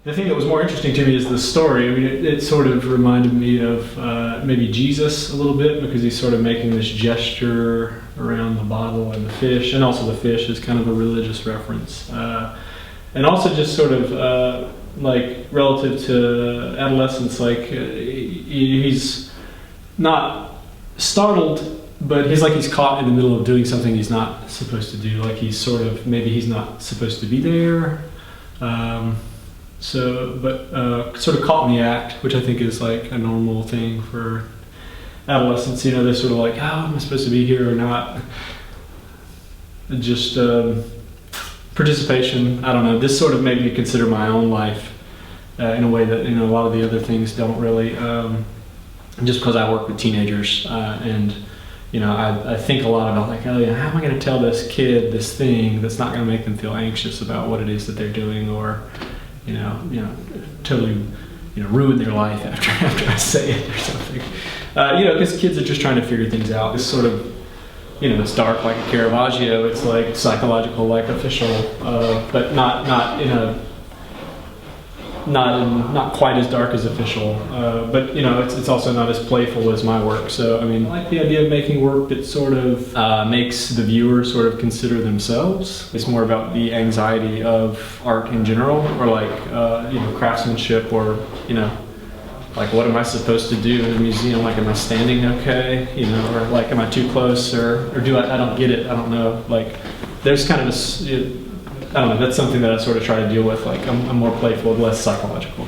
The thing that was more interesting to me is the story. I mean, it sort of reminded me of maybe Jesus a little bit, because he's sort of making this gesture around the bottle and the fish, and also the fish is kind of a religious reference. And also just sort of like relative to adolescence, like he's not startled, but he's like he's caught in the middle of doing something he's not supposed to do. Like he's sort of, maybe he's not supposed to be there. Sort of caught in the act, which I think is like a normal thing for adolescents. You know, they're sort of like, oh, am I supposed to be here or not? Just participation. I don't know. This sort of made me consider my own life in a way that, you know, a lot of the other things don't really. Just because I work with teenagers and, you know, I think a lot about like, oh yeah, how am I going to tell this kid this thing that's not going to make them feel anxious about what it is that they're doing, or, you know, totally, you know, ruin their life after I say it or something. You know, because kids are just trying to figure things out. It's sort of, you know, it's dark like a Caravaggio. It's like psychological, like official, but not in a. Not quite as dark as official, but you know, it's also not as playful as my work. So I mean, I like the idea of making work that sort of makes the viewer sort of consider themselves. It's more about the anxiety of art in general, or like you know, craftsmanship, or you know, like what am I supposed to do in a museum? Like, am I standing okay? You know, or like, am I too close, or do I don't get it? I don't know. Like, there's kind of a I don't know, that's something that I sort of try to deal with. Like, I'm more playful, less psychological.